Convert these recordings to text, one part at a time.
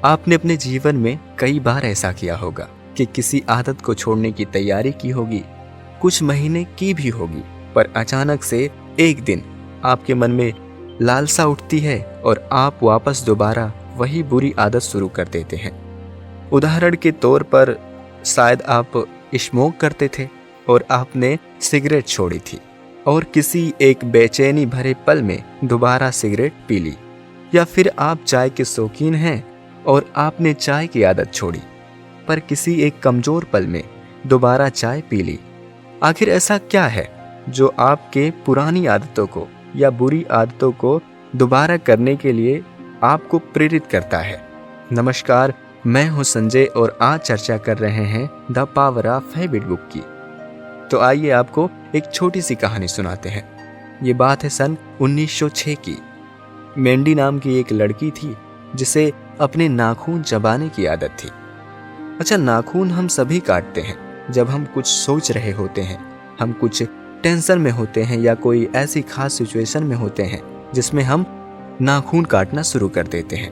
आपने अपने जीवन में कई बार ऐसा किया होगा कि किसी आदत को छोड़ने की तैयारी की होगी, कुछ महीने की भी होगी, पर अचानक से एक दिन आपके मन में लालसा उठती है और आप वापस दोबारा वही बुरी आदत शुरू कर देते हैं। उदाहरण के तौर पर शायद आप स्मोक करते थे और आपने सिगरेट छोड़ी थी और किसी एक बेचैनी भरे पल में दोबारा सिगरेट पी ली, या फिर आप चाय के शौकीन हैं और आपने चाय की आदत छोड़ी पर किसी एक कमजोर पल में दोबारा चाय पी ली। आखिर ऐसा क्या है जो आपके पुरानी आदतों को या बुरी आदतों को दोबारा करने के लिए आपको प्रेरित करता है? नमस्कार, मैं हूं संजय और आज चर्चा कर रहे हैं the power of habit book की। तो आइए आपको एक छोटी सी कहानी सुनाते हैं। ये बात है सन 1906 की। मैंडी नाम की एक लड़की थी जिसे अपने नाखून चबाने की आदत थी। अच्छा, नाखून हम सभी काटते हैं जब हम कुछ सोच रहे होते हैं, हम कुछ टेंशन में होते हैं या कोई ऐसी खास सिचुएशन में होते हैं जिसमें हम नाखून काटना शुरू कर देते हैं।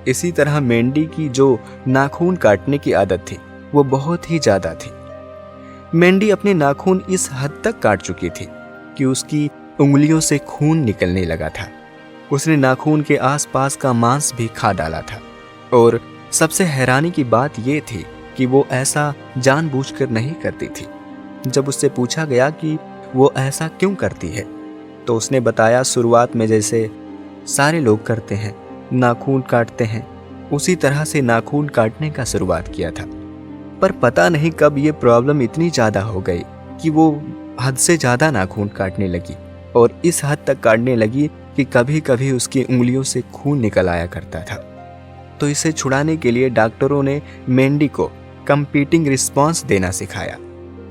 इसी तरह मैंडी की जो नाखून काटने की आदत थी वो बहुत ही ज्यादा थी। मैंडी अपने नाखून इस हद तक काट चुकी थी कि उसकी उंगलियों से खून निकलने लगा था। उसने नाखून के आसपास का मांस भी खा डाला था और सबसे हैरानी की बात यह थी कि वो ऐसा जानबूझकर नहीं करती थी। जब उससे पूछा गया कि वो ऐसा क्यों करती है तो उसने बताया, शुरुआत में जैसे सारे लोग करते हैं, नाखून काटते हैं, उसी तरह से नाखून काटने का शुरुआत किया था। पर पता नहीं कब ये प्रॉब्लम इतनी ज़्यादा हो गई कि वो हद से ज़्यादा नाखून काटने लगी और इस हद तक काटने लगी कि कभी कभी उसकी उंगलियों से खून निकल आया करता था। तो इसे छुड़ाने के लिए डॉक्टरों ने मैंडी को कंपीटिंग रिस्पांस देना सिखाया।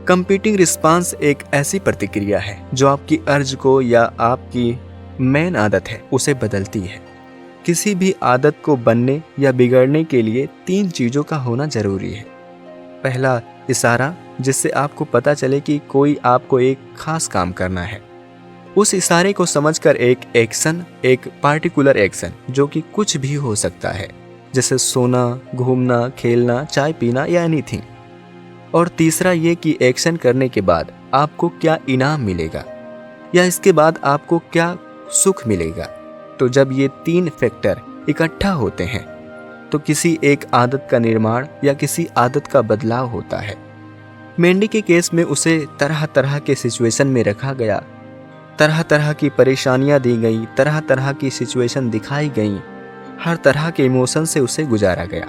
कंपीटिंग रिस्पांस एक ऐसी प्रतिक्रिया है जो आपकी अर्ज को या आपकी मेन आदत है उसे बदलती है। किसी भी आदत को बनने या बिगड़ने के लिए 3 चीज़ों का होना जरूरी है। पहला, इशारा, जिससे आपको पता चले कि कोई आपको एक खास काम करना है। उस इशारे को समझकर एक एक्शन, एक पार्टिकुलर एक्शन जो कि कुछ भी हो सकता है, जैसे सोना, घूमना, खेलना, चाय पीना या एनीथिंग। और तीसरा ये कि एक्शन करने के बाद आपको क्या इनाम मिलेगा या इसके बाद आपको क्या सुख मिलेगा। तो जब ये 3 फैक्टर इकट्ठा होते हैं तो किसी एक आदत का निर्माण या किसी आदत का बदलाव होता है। मैंडी के केस में उसे तरह तरह के सिचुएशन में रखा गया, तरह तरह की परेशानियां दी गई, तरह तरह की सिचुएशन दिखाई गई, हर तरह के इमोशन से उसे गुजारा गया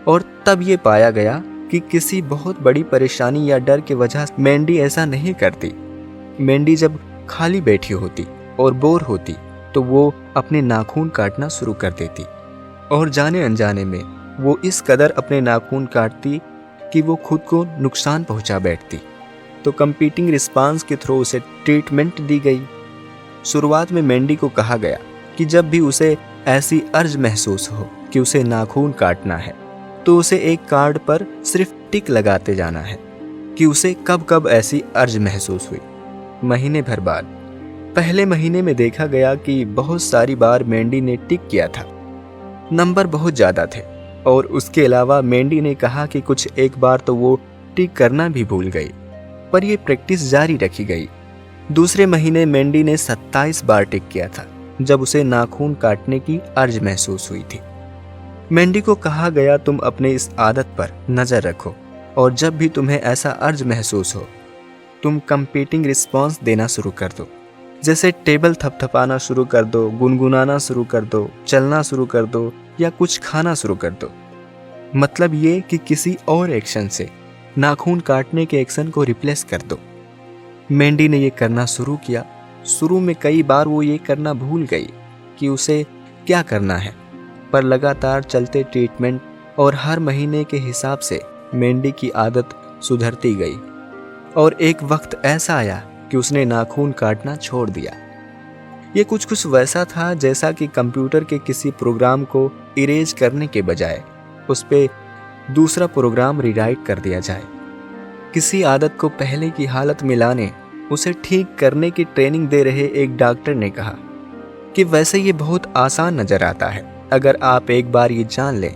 और तब ये पाया गया कि किसी बहुत बड़ी परेशानी या डर की वजह से मैंडी ऐसा नहीं करती। मैंडी जब खाली बैठी होती और बोर होती तो वो अपने नाखून काटना शुरू कर देती और जाने अनजाने में वो इस कदर अपने नाखून काटती कि वो खुद को नुकसान पहुंचा बैठती। तो कंपीटिंग रिस्पांस के थ्रू उसे ट्रीटमेंट दी गई। शुरुआत में मैंडी को कहा गया कि जब भी उसे ऐसी अर्ज महसूस हो कि उसे नाखून काटना है तो उसे एक कार्ड पर सिर्फ टिक लगाते जाना है कि उसे कब कब ऐसी अर्ज महसूस हुई। महीने भर बाद पहले महीने में देखा गया कि बहुत सारी बार मैंडी ने टिक किया था। नंबर बहुत ज़्यादा थे और उसके अलावा मैंडी ने कहा कि कुछ एक बार तो वो टिक करना भी भूल गई, पर यह प्रैक्टिस जारी रखी गई। दूसरे महीने मैंडी ने 27 बार टिक किया था जब उसे नाखून काटने की अर्ज महसूस हुई थी। मैंडी को कहा गया, तुम अपने इस आदत पर नज़र रखो और जब भी तुम्हें ऐसा अर्ज महसूस हो तुम कंपीटिंग रिस्पांस देना शुरू कर दो, जैसे टेबल थपथपाना शुरू कर दो, गुनगुनाना शुरू कर दो, चलना शुरू कर दो या कुछ खाना शुरू कर दो। मतलब ये कि किसी और एक्शन से नाखून काटने के एक्शन को रिप्लेस कर दो। मैंडी ने ये करना शुरू किया। शुरू में कई बार वो ये करना भूल गई कि उसे क्या करना है, पर लगातार चलते ट्रीटमेंट और हर महीने के हिसाब से मैंडी की आदत सुधरती गई और एक वक्त ऐसा आया कि उसने नाखून काटना छोड़ दिया। ये कुछ वैसा था जैसा कि कंप्यूटर के किसी प्रोग्राम को इरेज करने के बजाय उस पे दूसरा प्रोग्राम रीराइट कर दिया जाए। किसी आदत को पहले की हालत में लाने, उसे ठीक करने की ट्रेनिंग दे रहे एक डॉक्टर ने कहा कि वैसे ये बहुत आसान नजर आता है अगर आप एक बार ये जान लें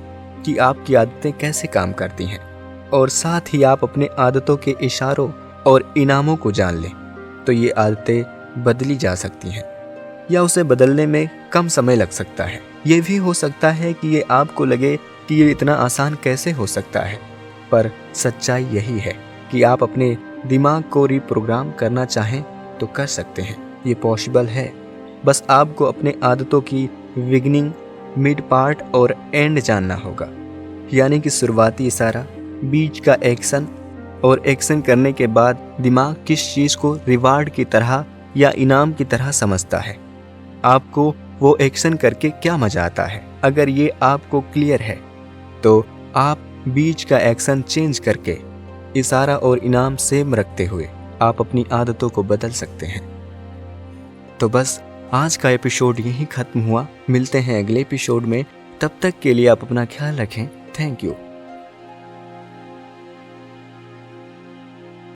कि आपकी आदतें कैसे काम करती हैं और साथ ही आप अपने आदतों के इशारों और इनामों को जान लें, तो ये आदतें बदली जा सकती हैं या उसे बदलने में कम समय लग सकता है। ये भी हो सकता है कि ये आपको लगे कि ये इतना आसान कैसे हो सकता है, पर सच्चाई यही है कि आप अपने दिमाग को रिप्रोग्राम करना चाहें तो कर सकते हैं। ये पॉसिबल है। बस आपको अपने आदतों की बिगिनिंग, मिड पार्ट और एंड जानना होगा, यानी कि शुरुआती इशारा, बीच का एक्शन और एक्शन करने के बाद दिमाग किस चीज़ को रिवार्ड की तरह या इनाम की तरह समझता है। आपको वो एक्शन करके क्या मजा आता है। अगर ये आपको क्लियर है तो आप बीच का एक्शन चेंज करके इशारा और इनाम सेम रखते हुए आप अपनी आदतों को बदल सकते हैं। तो बस आज का एपिसोड यहीं खत्म हुआ। मिलते हैं अगले एपिसोड में। तब तक के लिए आप अपना ख्याल रखें। Thank you.